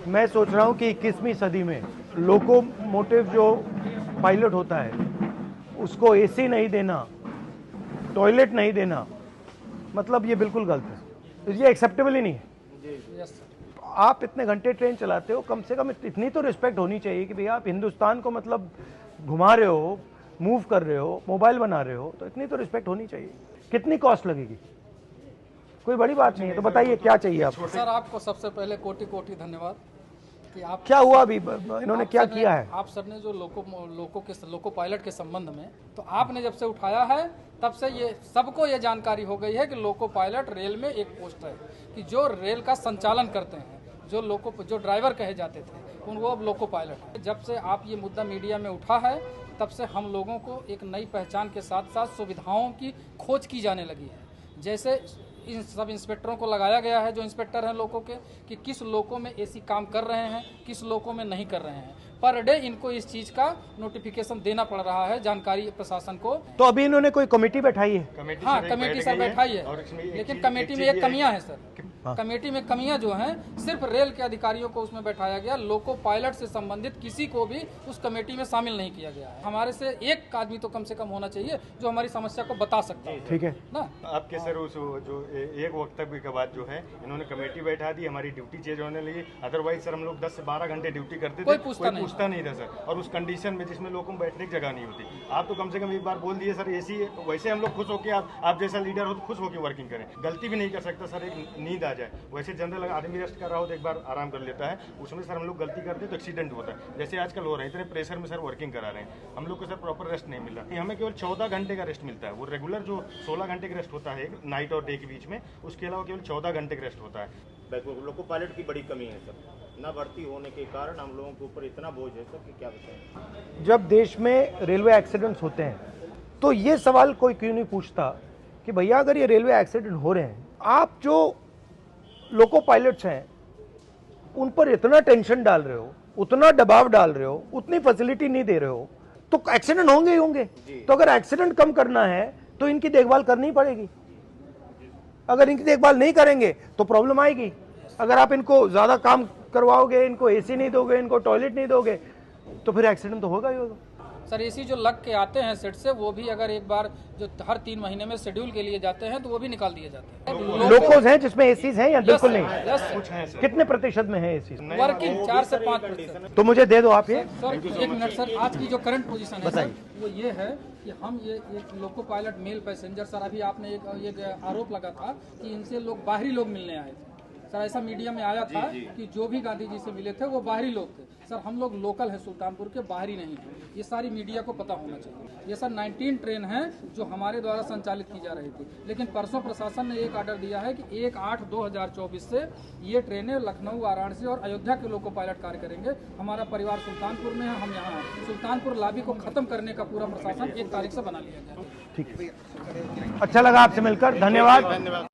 मैं सोच रहा हूँ कि 21वीं सदी में लोकोमोटिव जो पायलट होता है उसको एसी नहीं देना, टॉयलेट नहीं देना, मतलब ये बिल्कुल गलत है, ये एक्सेप्टेबल ही नहीं है। आप इतने घंटे ट्रेन चलाते हो, कम से कम इतनी तो रिस्पेक्ट होनी चाहिए कि भैया आप हिंदुस्तान को मतलब घुमा रहे हो, मूव कर रहे हो, मोबाइल बना रहे हो, तो इतनी तो रिस्पेक्ट होनी चाहिए। कितनी कॉस्ट लगेगी? कोई बड़ी बात नहीं है, तो बताइए क्या चाहिए आपको? सर आपको सबसे पहले कोटि कोटि धन्यवाद कि आप क्या हुआ अभी, इन्होंने क्या किया है? आप सर ने जो लोको पायलट के संबंध में तो आपने जब से उठाया है तब से ये सबको ये जानकारी हो गई है कि लोको पायलट रेल में एक पोस्ट है कि जो रेल का संचालन करते हैं, जो ड्राइवर कहे जाते थे वो अब लोको पायलट है। जब से आप ये मुद्दा मीडिया में उठा है तब से हम लोगों को एक नई पहचान के साथ साथ सुविधाओं की खोज की जाने लगी है। जैसे इन सब इंस्पेक्टरों को लगाया गया है, जो इंस्पेक्टर हैं लोगों के, कि किस लोगों में एसी काम कर रहे हैं, किस लोगों में नहीं कर रहे हैं। पर डे इनको इस चीज़ का नोटिफिकेशन देना पड़ रहा है जानकारी प्रशासन को। तो अभी इन्होंने कोई कमेटी बैठाई है? हाँ, कमेटी सर बैठाई है, लेकिन कमेटी में एक कमियां हैं सर। कमेटी में कमियां जो हैं, सिर्फ रेल के अधिकारियों को उसमें बैठाया गया, लोको पायलट से संबंधित किसी को भी उस कमेटी में शामिल नहीं किया गया है। हमारे से एक आदमी तो कम से कम होना चाहिए जो हमारी समस्या को बता सकता है। ठीक है ना? आपके सर उस जो एक वक्तव्य के बाद जो है इन्होंने कमेटी बैठा दी, हमारी ड्यूटी चेंज होने लगी। अदरवाइज सर हम लोग 10 से 12 घंटे ड्यूटी करते थे, कोई पूछता नहीं था सर, और उस कंडीशन में जिसमें लोगों को बैठने की जगह नहीं होती। आप तो कम से कम एक बार बोल दिए सर एसी, वैसे हम लोग खुश होकर आप जैसा लीडर हो तो खुश होकर वर्किंग करें। गलती भी नहीं कर सकता सर, एक नींद आ जाए, वैसे जनरल आदमी रेस्ट कर रहा हो तो एक बार आराम कर लेता है, उसमें सर हम लोग गलती करते हैं तो एक्सीडेंट होता है। जैसे आजकल हो रहा है, इतने प्रेशर में सर वर्किंग करा रहे हैं, हम लोग को सर प्रॉपर रेस्ट नहीं मिल रहा। हमें केवल 14 घंटे का रेस्ट मिलता है, वो रेगुलर जो 16 घंटे का रेस्ट होता है नाइट और डे के बीच में, उसके अलावा केवल 14 घंटे का रेस्ट होता है। लोको पायलट की बड़ी कमी है सर, ना भर्ती होने के कारण हम लोगों के ऊपर इतना बोझ है सर कि क्या बताएं। जब देश में रेलवे एक्सीडेंट्स होते हैं तो ये सवाल कोई क्यों नहीं पूछता कि भैया अगर ये रेलवे एक्सीडेंट हो रहे हैं, आप जो लोको पायलट्स हैं उन पर इतना टेंशन डाल रहे हो, उतना दबाव डाल रहे हो, उतनी फैसिलिटी नहीं दे रहे हो, तो एक्सीडेंट होंगे ही होंगे। तो अगर एक्सीडेंट कम करना है तो इनकी देखभाल करनी पड़ेगी। अगर इनकी देखभाल नहीं करेंगे तो प्रॉब्लम आएगी। अगर आप इनको ज्यादा काम करवाओगे, इनको एसी नहीं दोगे, इनको टॉयलेट नहीं दोगे, तो फिर एक्सीडेंट तो होगा ही होगा। सर एसी जो लग के आते हैं सेट से, वो भी अगर एक बार जो हर 3 महीने में शेड्यूल के लिए जाते हैं तो वो भी निकाल दिए जाते हैं। लोकोस हैं जिसमें एसीज हैं या बिल्कुल नहीं? कुछ है सर। कितने प्रतिशत में है एसी? वर्किंग 4 से 5%। तो मुझे दे दो आप ये। सर 1 मिनट सर, आज की जो करंट पोजीशन है सर, वो ये है कि हम ये एक loco pilot mail passenger, sir अभी आपने एक आरोप लगा था कि इनसे लोग बाहरी लोग मिलने आए थे। सर ऐसा मीडिया में आया था कि जो भी गांधी जी से मिले थे वो बाहरी लोग थे। सर हम लोग लोकल हैं, सुल्तानपुर के, बाहरी नहीं हैं। ये सारी मीडिया को पता होना चाहिए। ये सर 19 ट्रेन हैं जो हमारे द्वारा संचालित की जा रही थी, लेकिन परसों प्रशासन ने एक ऑर्डर दिया है कि 1/8/2024 से ये ट्रेनें लखनऊ, वाराणसी और अयोध्या के लोको पायलट कार्य करेंगे। हमारा परिवार सुल्तानपुर में है, हम यहाँ हैं। सुल्तानपुर लाबी को खत्म करने का पूरा प्रशासन 1 तारीख से बना लिया गया। ठीक है, अच्छा लगा आपसे मिलकर, धन्यवाद।